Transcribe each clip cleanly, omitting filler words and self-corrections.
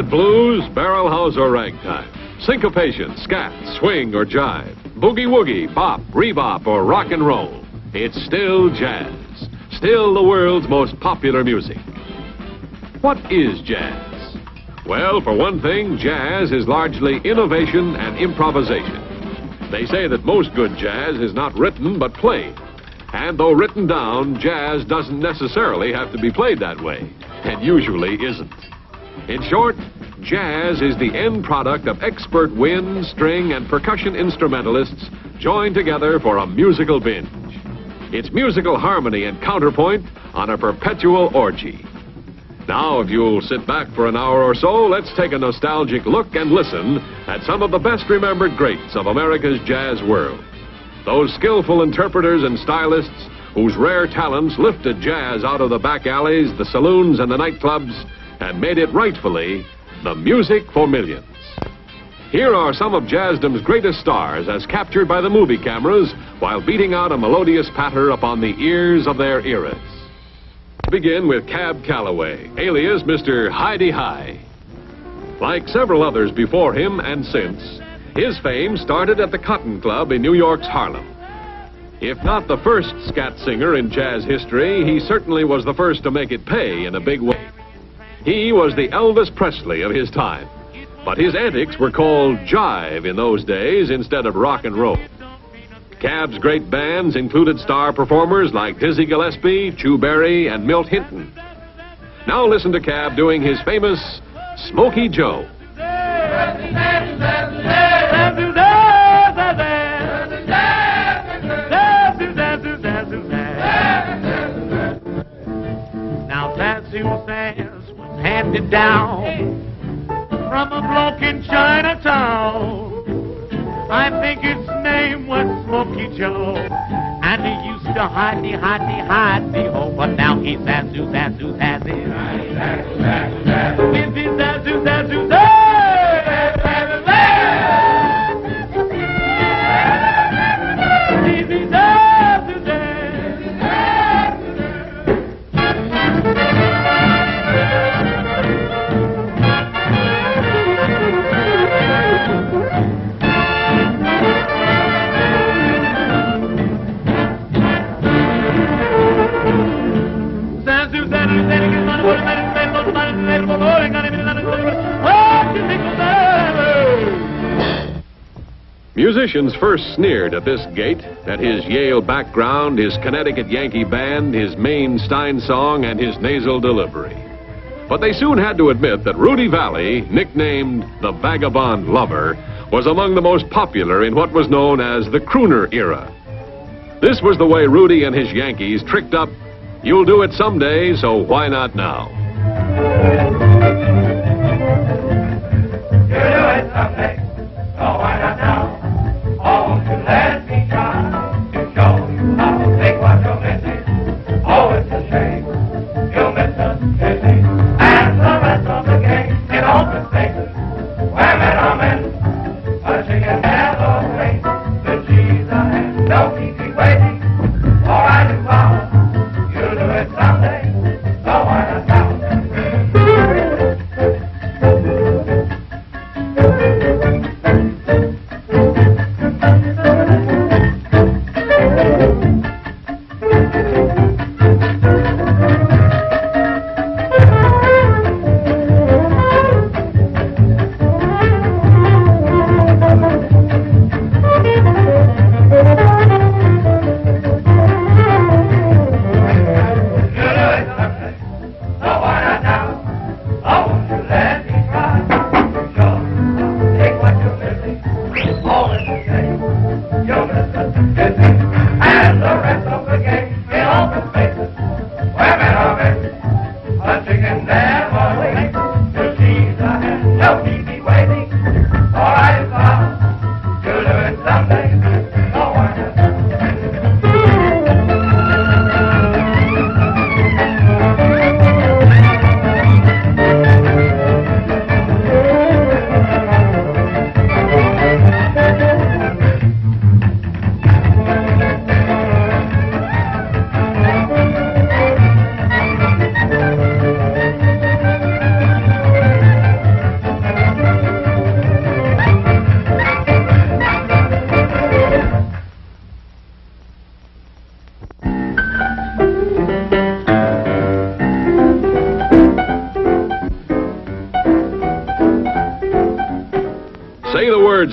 it blues, barrelhouse, or ragtime? Syncopation, scat, swing, or jive? Boogie-woogie, bop, rebop, or rock and roll? It's still jazz. Still the world's most popular music. What is jazz? Well, for one thing, jazz is largely innovation and improvisation. They say that most good jazz is not written but played. And though written down, jazz doesn't necessarily have to be played that way, and usually isn't. In short, jazz is the end product of expert wind, string, and percussion instrumentalists joined together for a musical binge. It's musical harmony and counterpoint on a perpetual orgy. Now, if you'll sit back for an hour or so, let's take a nostalgic look and listen at some of the best remembered greats of America's jazz world. Those skillful interpreters and stylists whose rare talents lifted jazz out of the back alleys, the saloons, and the nightclubs and made it rightfully the music for millions. Here are some of jazzdom's greatest stars as captured by the movie cameras while beating out a melodious patter upon the ears of their eras. Begin with Cab Calloway, alias Mr. Hi-de-Hi. Like several others before him and since, his fame started at the Cotton Club in New York's Harlem. If not the first scat singer in jazz history, he certainly was the first to make it pay in a big way. He was the Elvis Presley of his time, but his antics were called jive in those days instead of rock and roll. Cab's great bands included star performers like Dizzy Gillespie, Chu Berry, and Milt Hinton. Now listen to Cab doing his famous Smokey Joe. Now that Suzanne's was handed down from a bloke in Chinatown. I think his name was Smokey Joe, and he used to hide-de-ho, but now he's Zazu, Musicians first sneered at this gait, at his Yale background, his Connecticut Yankee band, his Maine Stein song, and his nasal delivery. But they soon had to admit that Rudy Valley, nicknamed the Vagabond Lover, was among the most popular in what was known as the crooner era. This was the way Rudy and his Yankees tricked up, "You'll do it someday, so why not now?" You'll do it someday, so why not now? Oh, won't you let me try to show you how to take what you're missing? Oh, it's a shame you'll miss us kissing, and the rest of the game in open spaces where men are men, but she can never wait till she's a hand. Don't keep me waiting, all right and well, you'll do it someday, so why not now?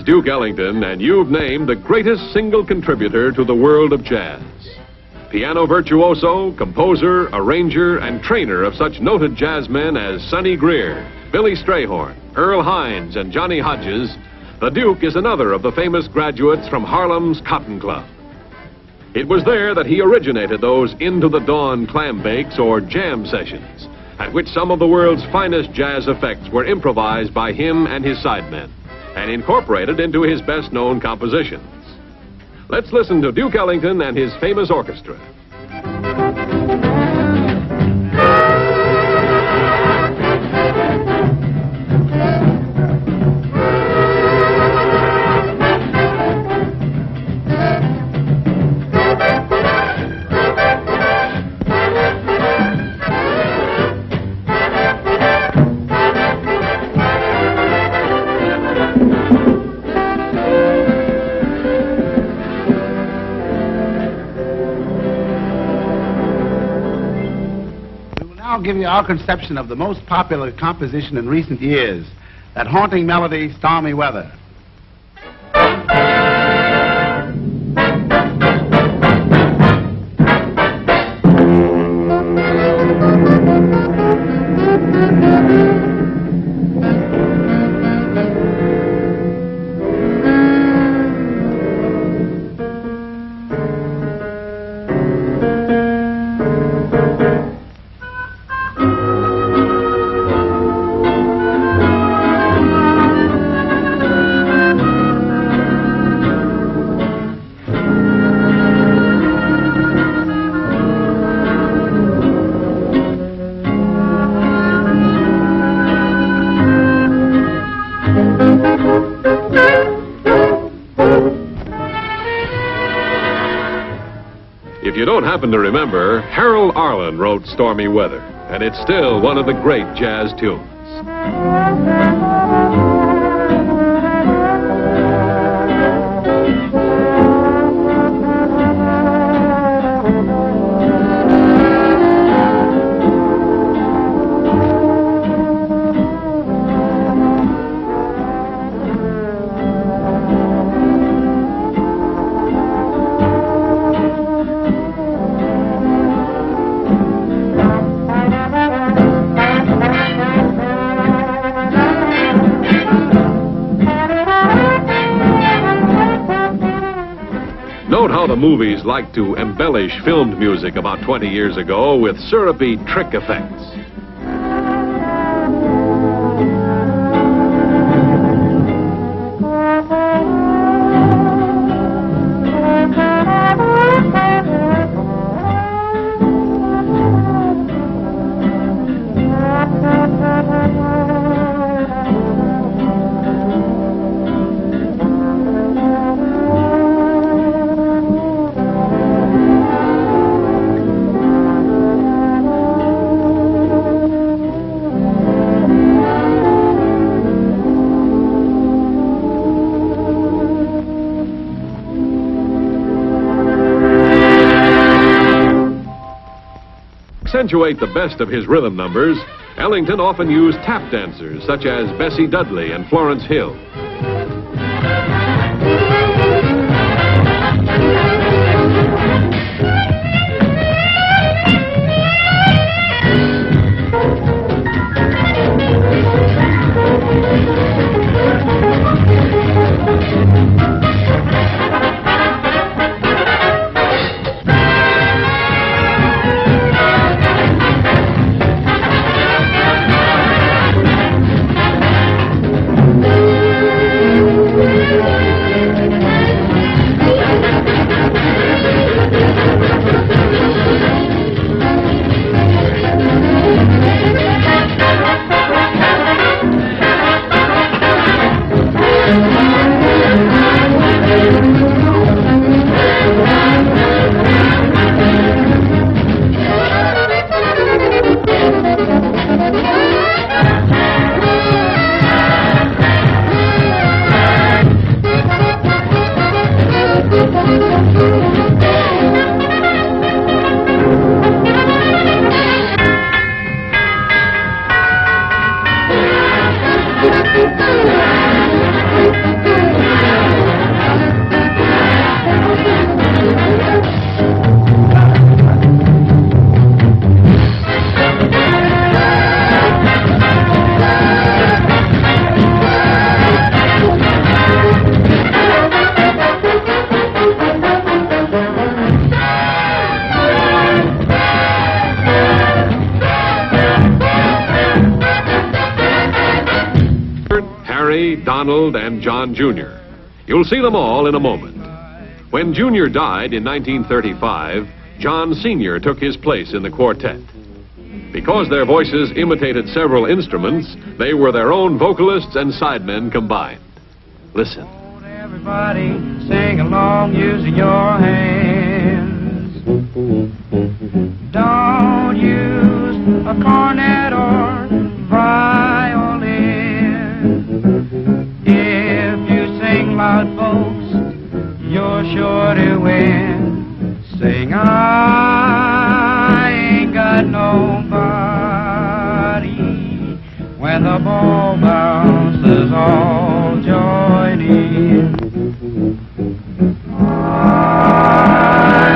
Name's Duke Ellington, and you've named the greatest single contributor to the world of jazz. Piano virtuoso, composer, arranger, and trainer of such noted jazzmen as Sonny Greer, Billy Strayhorn, Earl Hines, and Johnny Hodges, the Duke is another of the famous graduates from Harlem's Cotton Club. It was there that he originated those Into the Dawn clam bakes or jam sessions, at which some of the world's finest jazz effects were improvised by him and his sidemen and incorporated into his best-known compositions. Let's listen to Duke Ellington and his famous orchestra. I'll give you our conception of the most popular composition in recent years, that haunting melody, Stormy Weather. If you don't happen to remember, Harold Arlen wrote Stormy Weather, and it's still one of the great jazz tunes. Note how the movies liked to embellish filmed music about 20 years ago with syrupy trick effects. accentuate the best of his rhythm numbers, Ellington often used tap dancers such as Bessie Dudley and Florence Hill. Donald, and John Jr. You'll see them all in a moment. When Jr. died in 1935, John Sr. took his place in the quartet. Because their voices imitated several instruments, they were their own vocalists and sidemen combined. Listen. Everybody sing along using your hands. Don't use a cornet or violin. If you sing loud, folks, you're sure to win. Sing, I ain't got nobody. When the ball bounces, all join in. I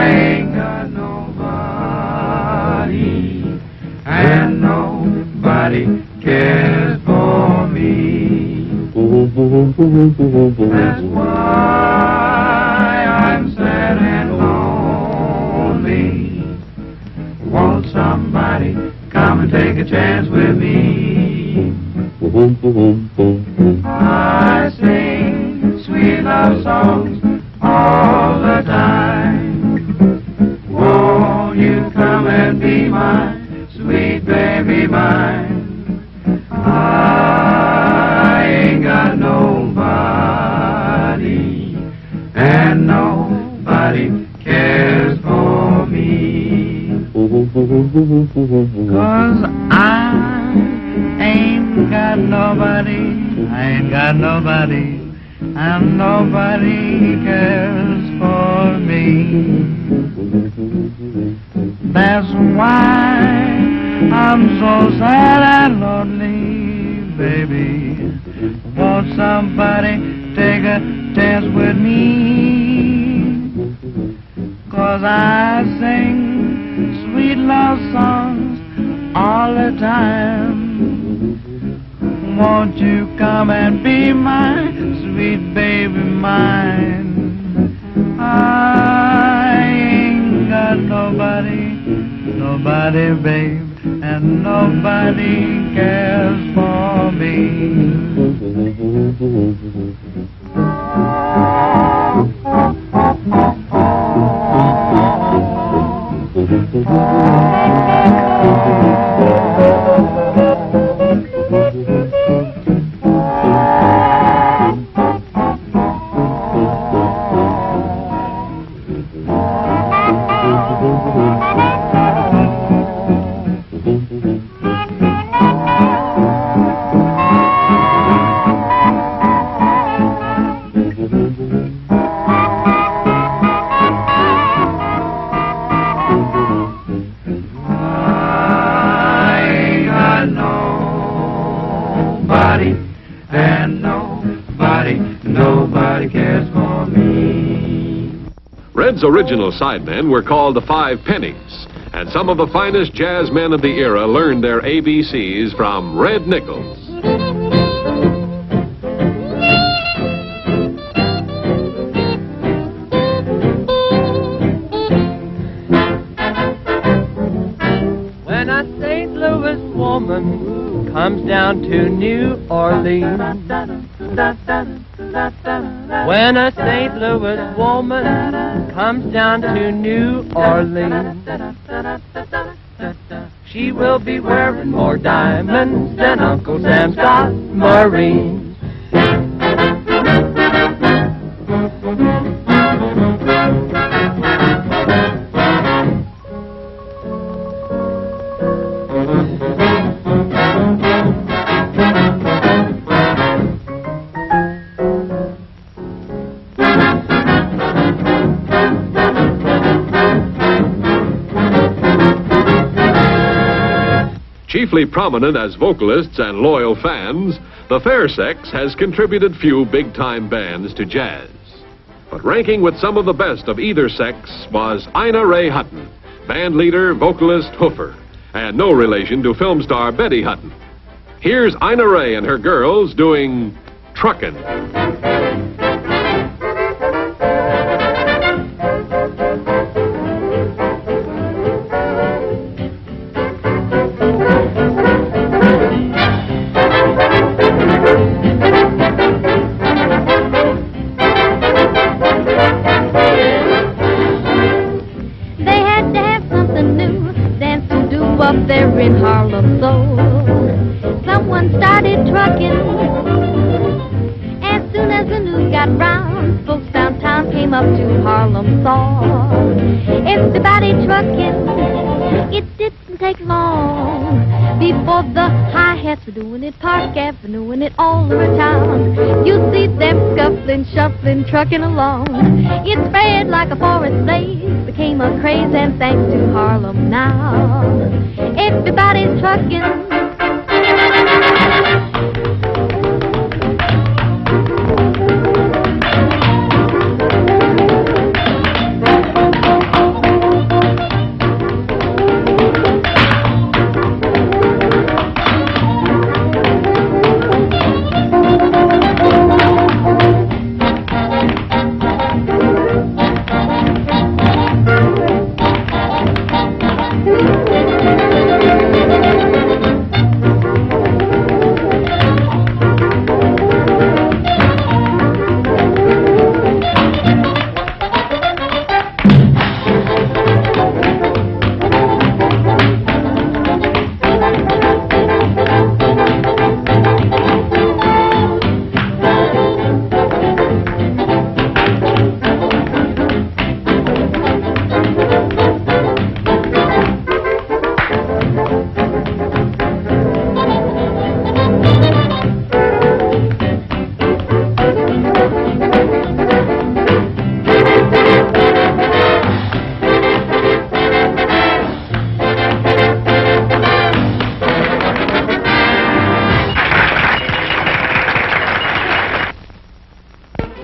ain't got nobody, and nobody cares for me. That's why I'm sad and lonely. Won't somebody come and take a chance with me? I sing sweet love songs all the time. Won't you come and be my sweet baby mine? I ain't got nobody, and nobody cares for me. 'Cause I ain't got nobody, I ain't got nobody, and nobody cares for me. That's why I'm so sad and lonely, baby. Won't somebody take a chance with me? 'Cause I sing sweet love songs all the time. Won't you come and be my sweet baby mine? I ain't got nobody, nobody, babe, and nobody cares for me. And nobody cares for me. Red's original sidemen were called the Five Pennies, and some of the finest jazz men of the era learned their ABCs from Red Nichols. When a St. Louis woman comes down to New Orleans, when a St. Louis woman comes down to New Orleans, she will be wearing more diamonds than Uncle Sam's got Marines. Chiefly prominent as vocalists and loyal fans, the Fair Sex has contributed few big-time bands to jazz. But ranking with some of the best of either sex was Ina Ray Hutton, band leader, vocalist Hoofer, and no relation to film star Betty Hutton. Here's Ina Ray and her girls doing Truckin'. up there in Harlem, so someone started trucking. As soon as the news got round, folks downtown came up to Harlem, saw everybody trucking. It didn't take long before the hi-hats were doing it, Park Avenue and it all over town. You see them scuffling, shuffling, trucking along. It spread like a forest blaze, became a craze, and thanks to Harlem now, everybody's trucking.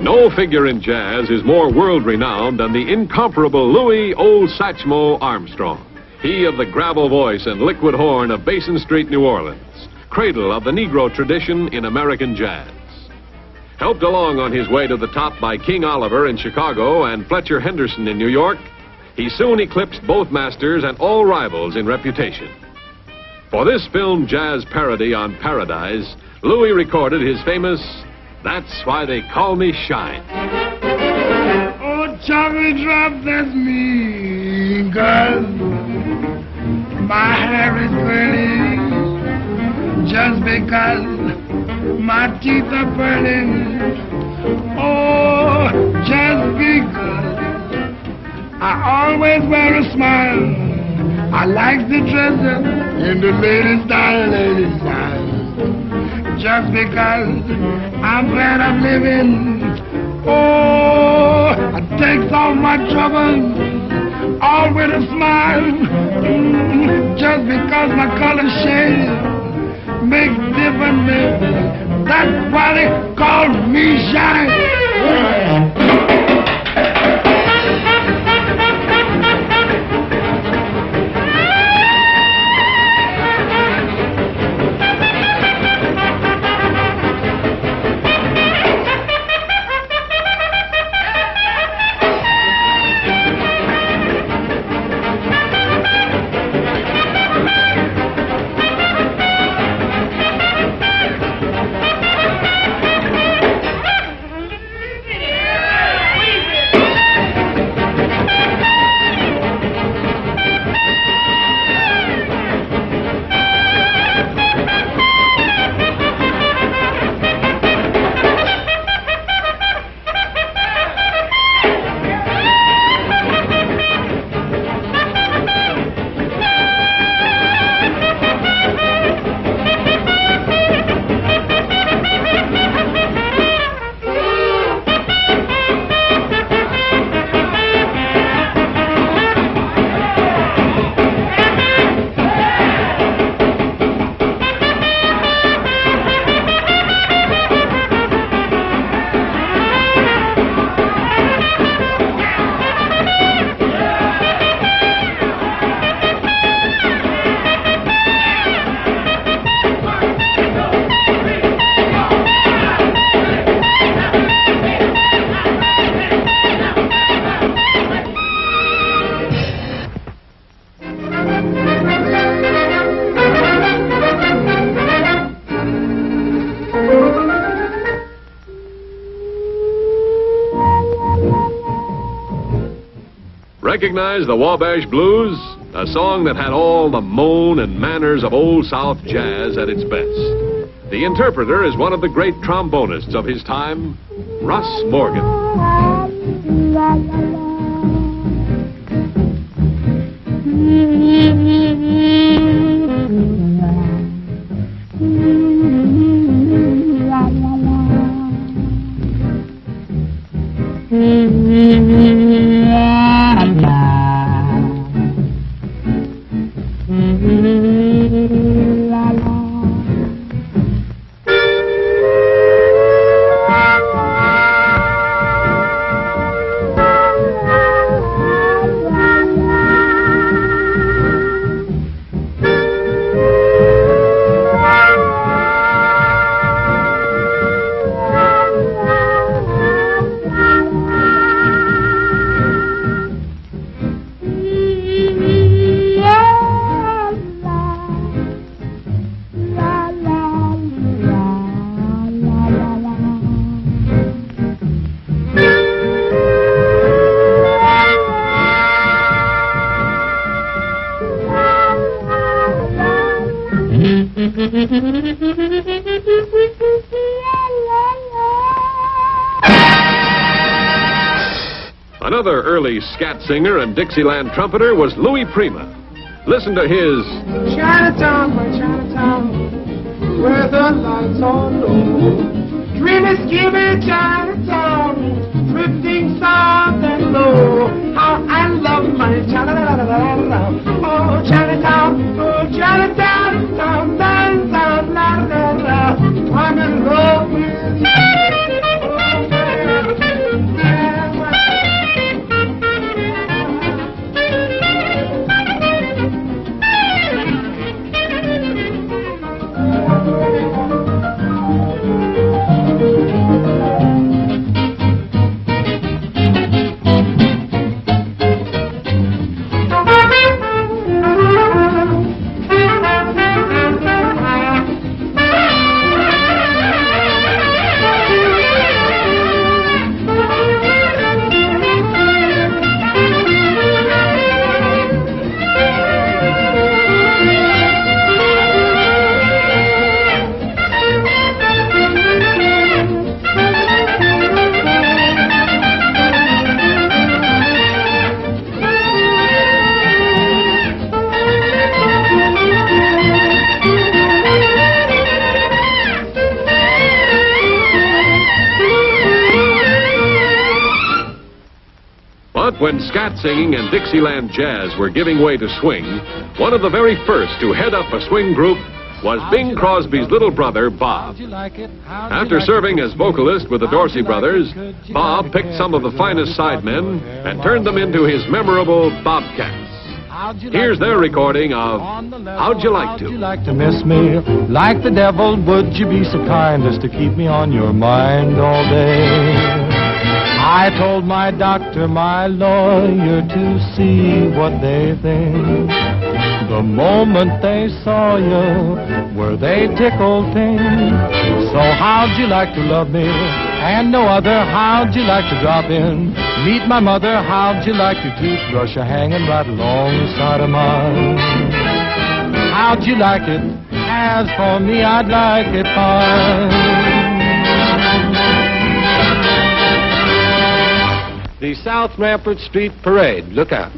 No figure in jazz is more world-renowned than the incomparable Louis Old Satchmo Armstrong. He of the gravel voice and liquid horn of Basin Street, New Orleans, cradle of the Negro tradition in American jazz. Helped along on his way to the top by King Oliver in Chicago and Fletcher Henderson in New York, he soon eclipsed both masters and all rivals in reputation. For this film jazz parody on Paradise, Louis recorded his famous "That's Why They Call Me Shine." Oh, chocolate drop, that's me, 'cause my hair is burning, just because my teeth are burning. Oh, just because I always wear a smile. I like the dresses in the latest style, just because I'm glad I'm living. Oh, I take all my troubles, all with a smile. Just because my color shade makes different men. That's why they call me shine. Recognize the Wabash Blues? A song that had all the moan and manners of Old South jazz at its best. The interpreter is one of the great trombonists of his time, Russ Morgan. Another early scat singer and Dixieland trumpeter was Louis Prima. Listen to his Chinatown, my Chinatown, where the lights are low. Dreamy, scheming Chinatown, drifting soft and low. How I love my Chinatown. Oh, Chinatown, down, down, down, la, la, la. I'm in love with you. When scat singing and Dixieland jazz were giving way to swing, one of the very first to head up a swing group was Bing Crosby's little brother, Bob. After serving as vocalist with the Dorsey Brothers, Bob picked some of the finest sidemen and turned them into his memorable Bobcats. Here's their recording of How'd You Like To? How'd you like to miss me? Like the devil, would you be so kind as to keep me on your mind all day? I told my doctor, my lawyer, to see what they think. The moment they saw you, were they tickled pink? So how'd you like to love me? And no other, how'd you like to drop in? Meet my mother, how'd you like your toothbrush hanging right alongside of mine? How'd you like it? As for me, I'd like it fine. The South Rampart Street Parade. Look out.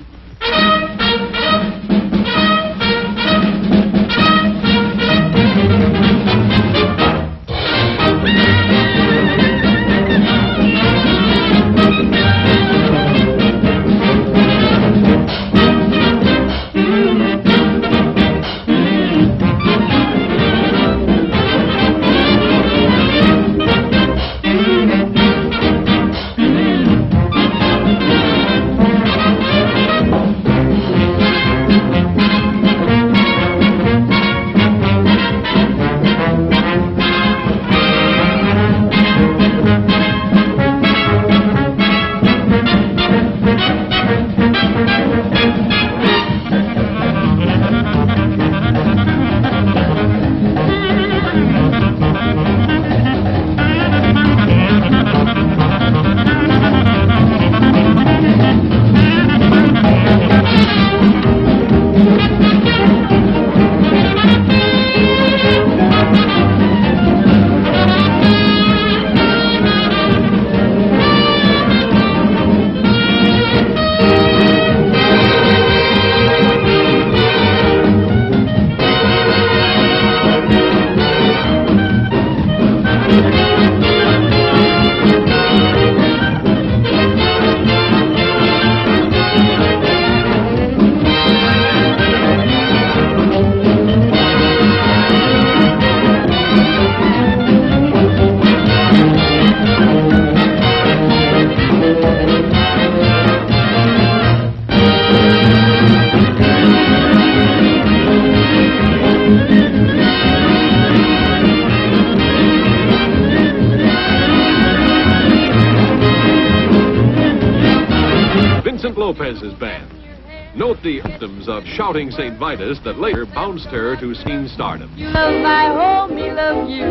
Note the anthems of Shouting St. Vitus that later bounced her to scene stardom. You love my home, me love you.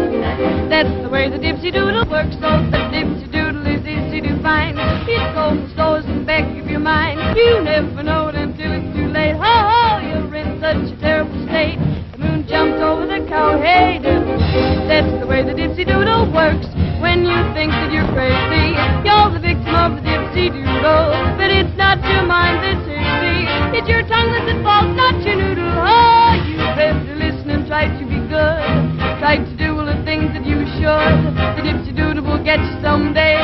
That's the way the dipsy doodle works. So the dipsy doodle is easy to find. It goes to stores in the back of your mind. You never know it until it's too late. Ho ho, you're in such a terrible state. The moon jumped over the cow. Hey, doodle. That's the way the dipsy doodle works. When you think that you're crazy, you're the victim of the dipsy doodle. But it's not your mind that's hazy. It's your tongue that's at fault, not your noodle. Oh, you have to listen and try to be good. Try to do all the things that you should. The dipsy doodle will get you someday.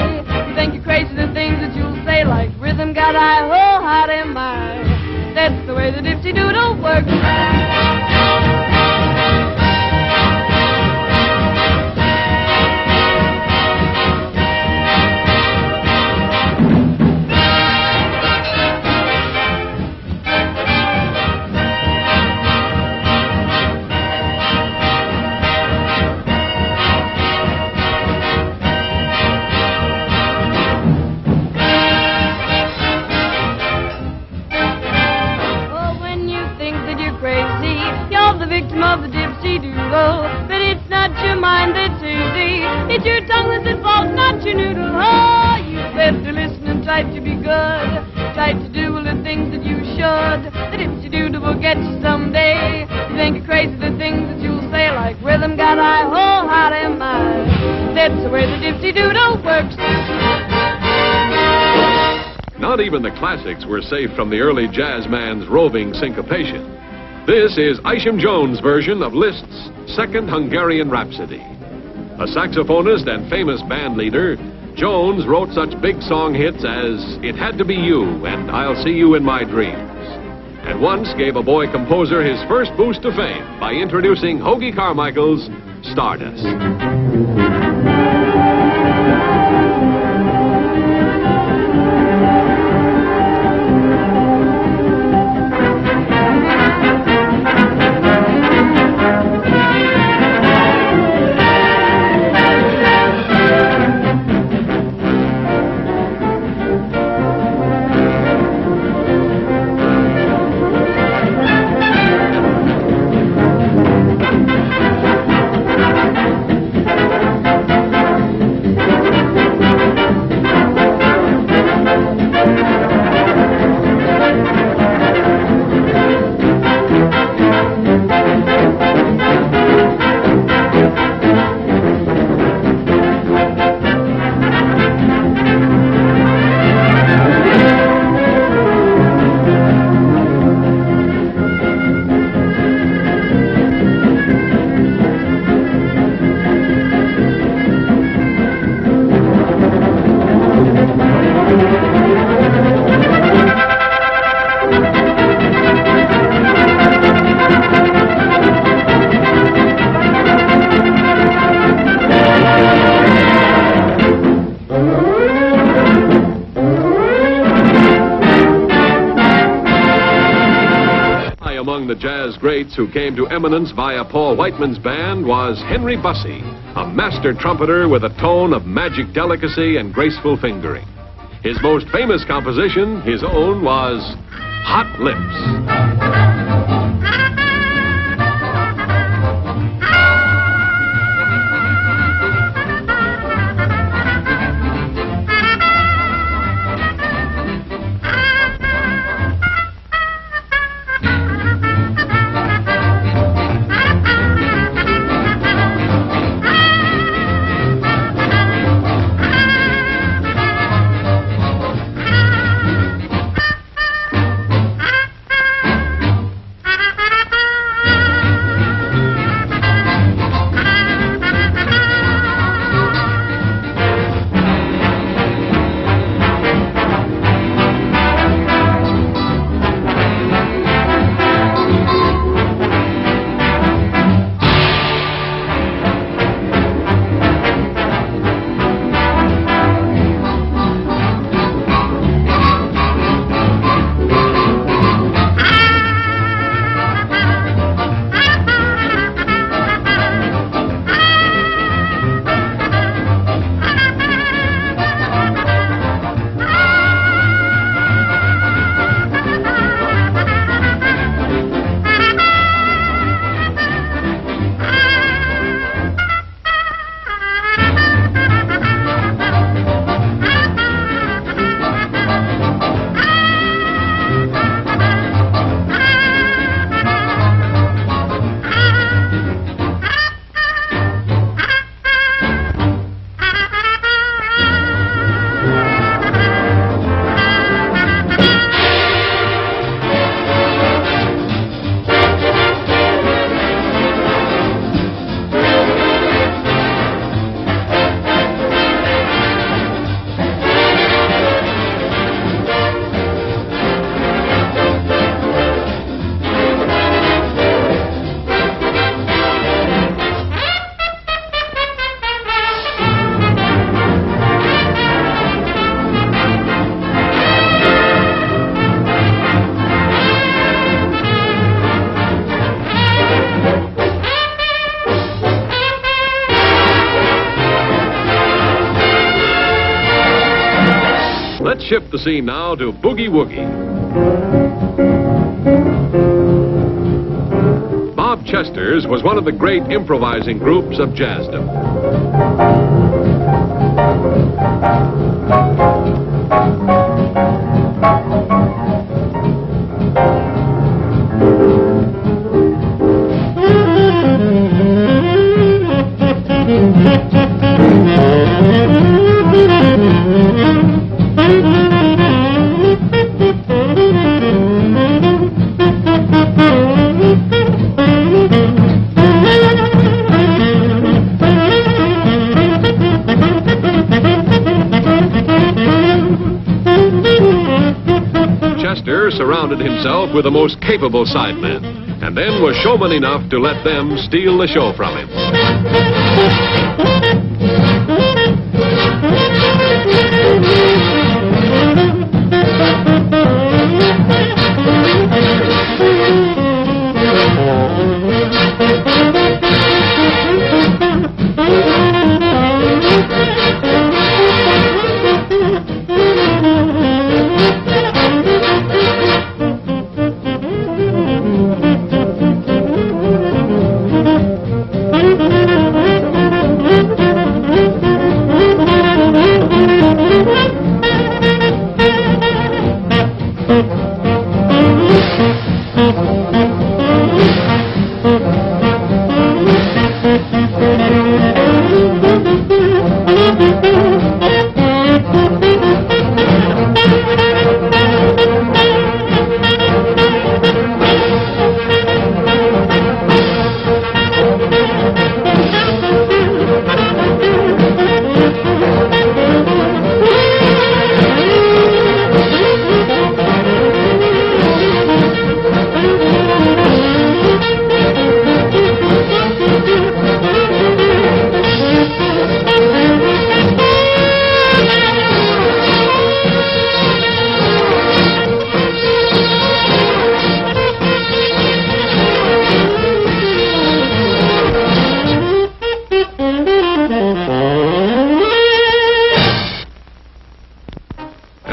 You think you're crazy, the things that you'll say, like rhythm got I, oh, hot am I. That's the way the dipsy doodle works. Of the dipsy doodle, but it's not your mind that's easy. It's your tongue that's at fault, not your noodle. Oh, you have to listen and try to be good. Try to do all the things that you should. The dipsy doodle will get you someday. You think you're crazy, the things that you'll say, like rhythm got I, oh, how am I? That's the way the dipsy doodle works. Not even the classics were safe from the early jazz man's roving syncopation. This is Isham Jones' version of Liszt's Second Hungarian Rhapsody. A saxophonist and famous band leader, Jones wrote such big song hits as It Had to Be You and I'll See You in My Dreams, and once gave a boy composer his first boost to fame by introducing Hoagy Carmichael's Stardust. The jazz greats who came to eminence via Paul Whiteman's band was Henry Bussey, a master trumpeter with a tone of magic delicacy and graceful fingering. His most famous composition, his own, was Hot Lips. shift the scene now to Boogie Woogie. Bob Chester's was one of the great improvising groups of jazzdom. Chester surrounded himself with the most capable sidemen, and then was showman enough to let them steal the show from him.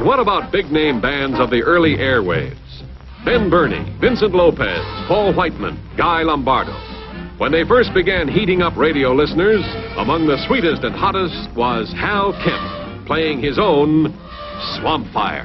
What about big-name bands of the early airwaves? Ben Burney, Vincent Lopez, Paul Whiteman, Guy Lombardo. When they first began heating up radio listeners, among the sweetest and hottest was Hal Kemp, playing his own Swamp Fire.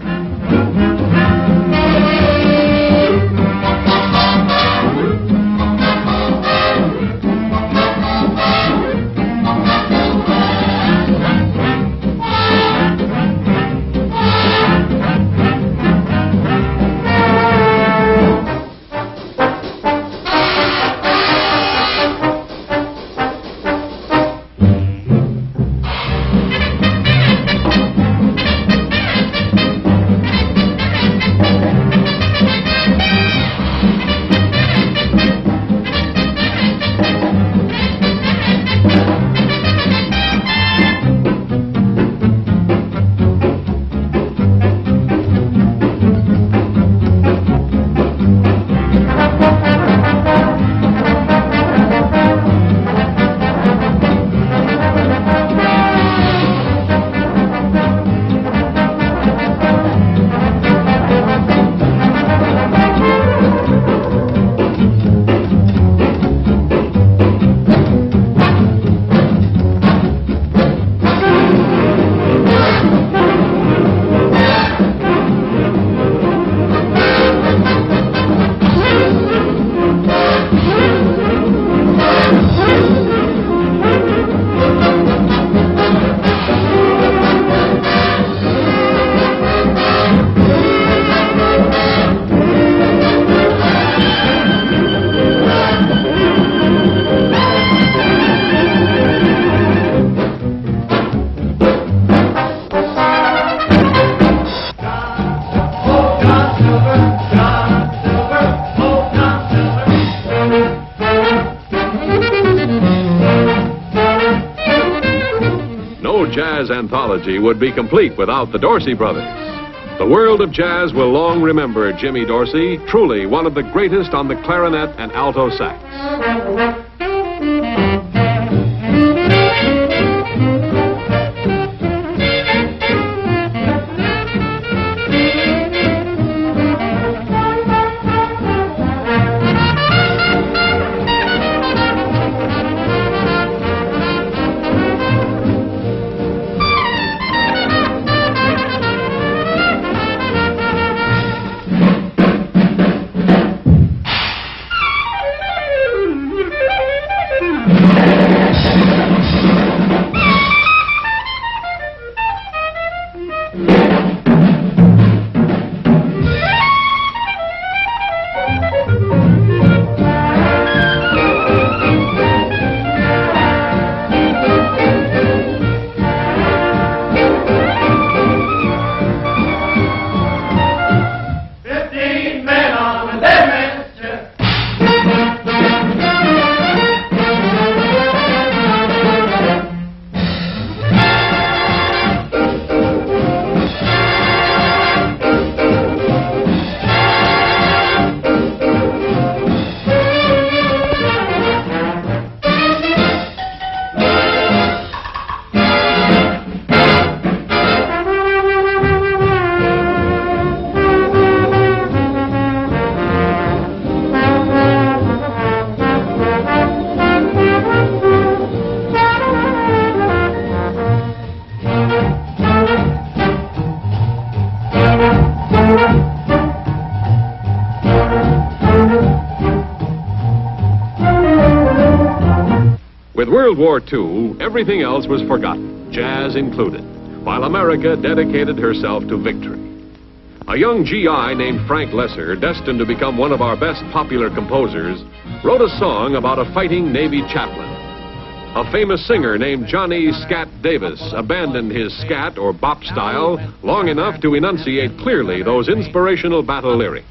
Jazz anthology would be complete without the Dorsey brothers. The world of jazz will long remember Jimmy Dorsey, truly one of the greatest on the clarinet and alto sax. With World War II, everything else was forgotten, jazz included, while America dedicated herself to victory. A young GI named Frank Lesser, destined to become one of our best popular composers, wrote a song about a fighting Navy chaplain. A famous singer named Johnny Scat Davis abandoned his scat or bop style long enough to enunciate clearly those inspirational battle lyrics.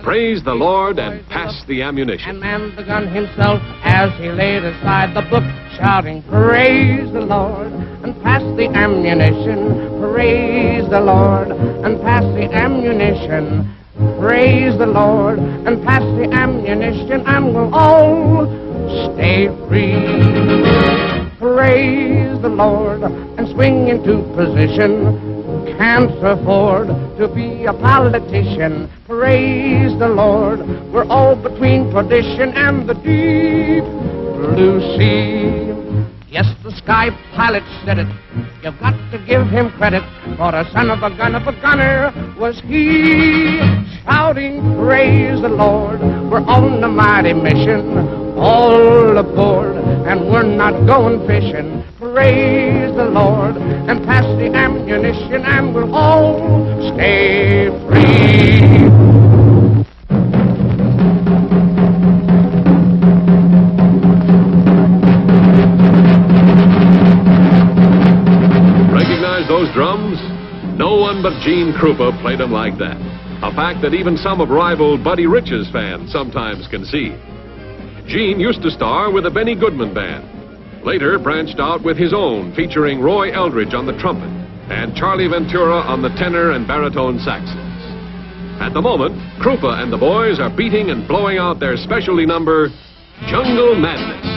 Praise the Lord and pass the ammunition. And manned the gun himself as he laid aside the book, shouting, praise the Lord and pass the ammunition. Praise the Lord and pass the ammunition. Praise the Lord and pass the ammunition, and we'll all stay free. Praise the Lord and swing into position. Can't afford to be a politician. Praise the Lord, we're all between perdition and the deep blue sea. Yes, the sky pilot said it. You've got to give him credit, for a son of a gunner was he. Shouting, praise the Lord, we're on a mighty mission. All aboard, and we're not going fishing. Praise the Lord, and pass the ammunition, and we'll all stay free. Recognize those drums? No one but Gene Krupa played them like that. A fact that even some of rival Buddy Rich's fans sometimes concede. Gene used to star with the Benny Goodman Band. Later branched out with his own, featuring Roy Eldridge on the trumpet and Charlie Ventura on the tenor and baritone saxes. At the moment, Krupa and the boys are beating and blowing out their specialty number, Jungle Madness.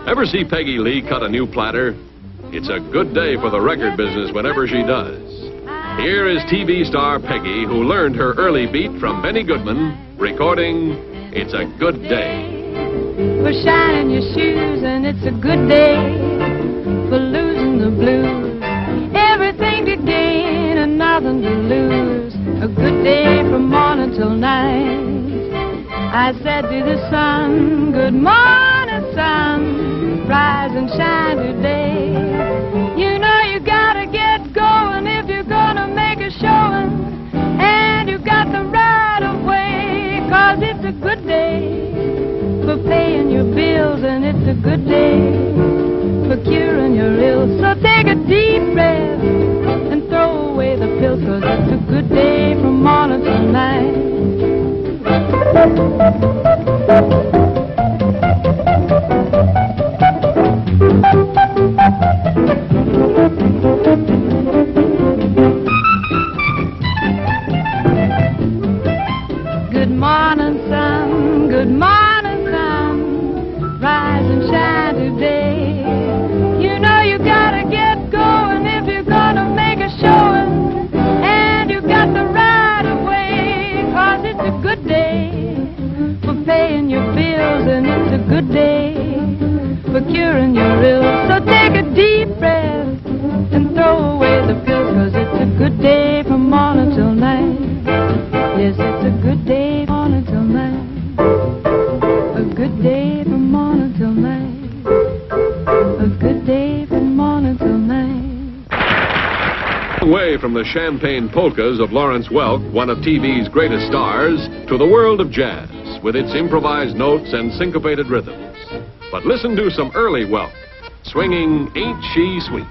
Ever see Peggy Lee cut a new platter? It's a good day for the record business whenever she does. Here is TV star Peggy, who learned her early beat from Benny Goodman, recording It's a Good Day. For shining your shoes, and it's a good day for losing the blues. Everything to gain and nothing to lose. A good day from morning till night. I said to the sun, good morning, sun. Rise and shine today. You know you gotta get going if you're gonna make a showing. And you got the right of way, 'cause it's a good day for paying your bills, and it's a good day for curing your ills. So take a deep breath and throw away the pills, 'cause it's a good day from morning till night. Good morning, sun. Good morning, sun. Rise and shine today. You know you gotta get going if you're gonna make a showing. And you got the right of way, 'cause it's a good day for paying your bills, and it's a good day for curing your ills. So take a deep breath and throw away the pills, 'cause it's a good day from morning till night. Yes, it's a good day from morning till night. A good day from morning till night. A good day from morning till night. Away from the champagne polkas of Lawrence Welk, one of TV's greatest stars, to the world of jazz, with its improvised notes and syncopated rhythms. But listen to some early Welk, swinging Ain't She Sweet.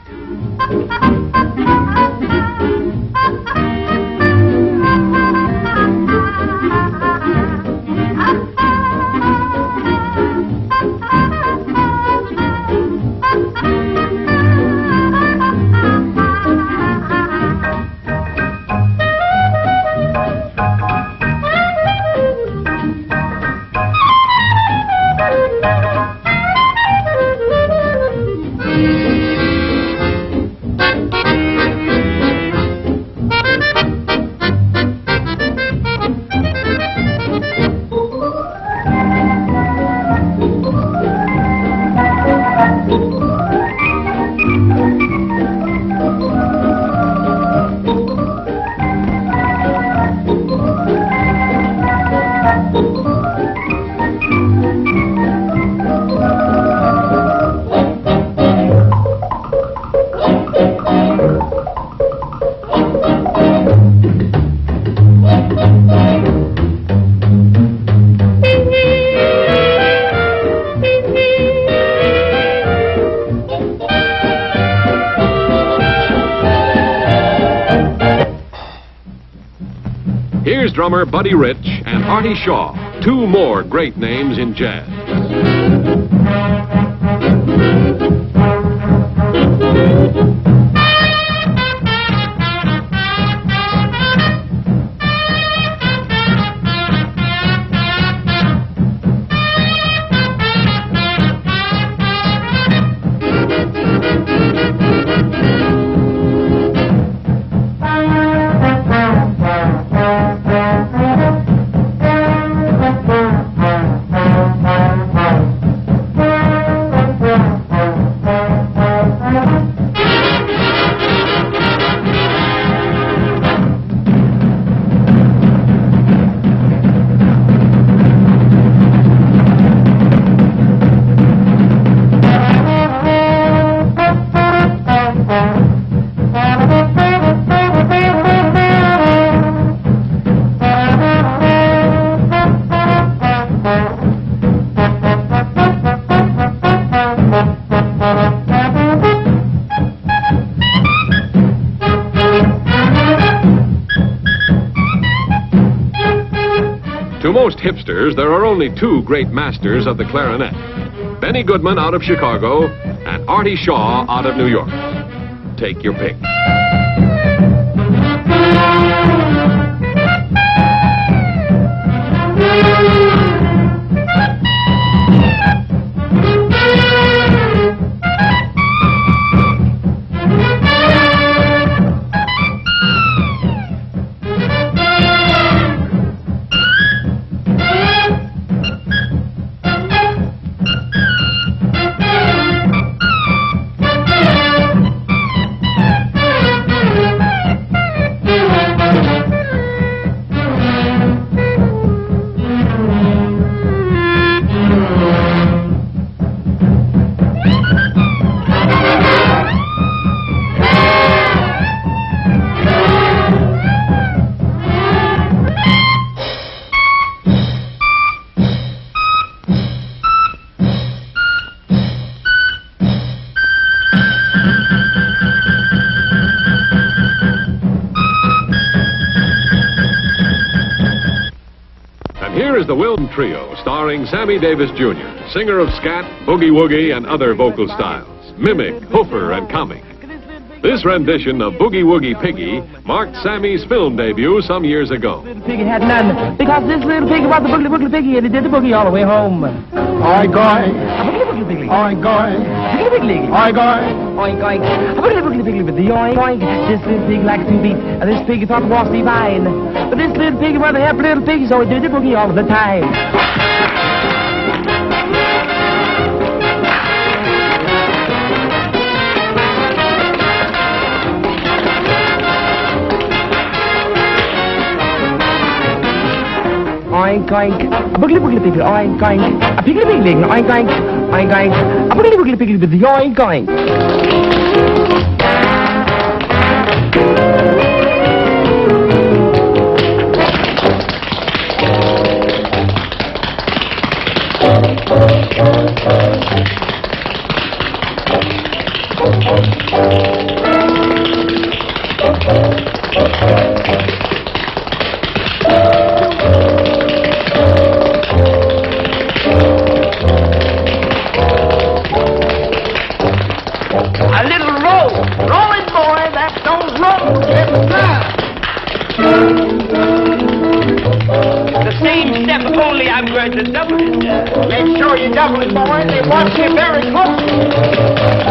Here's drummer Buddy Rich and Artie Shaw, two more great names in jazz. To most hipsters, there are only two great masters of the clarinet, Benny Goodman out of Chicago and Artie Shaw out of New York. Take your pick. the Wilton Trio, starring Sammy Davis Jr., singer of scat, boogie-woogie, and other vocal styles, mimic, hoofer, and comic. This rendition of Boogie Woogie Piggy marked Sammy's film debut some years ago. Little piggy had none, because this little piggy was the boogie woogie piggy, and he did the boogie all the way home. Oink, oink. Oink, oink. Oink, oink. Oink, oink. A boogie woogie piggy with the oink, oink. This little pig likes to beat, and this piggy thought it was divine. But this little piggy was a happy little piggy, so he did the boogie all the time. Oink, oink, a boogly piggy, oink, oink, a piggly piggy, oink, oink, oink, oink, a boogly piggy with the oink, oink. A little roll. Rolling, boy, that don't roll every time. The same step, only I'm going to double it. Make sure you double it, boy. They watch you very closely.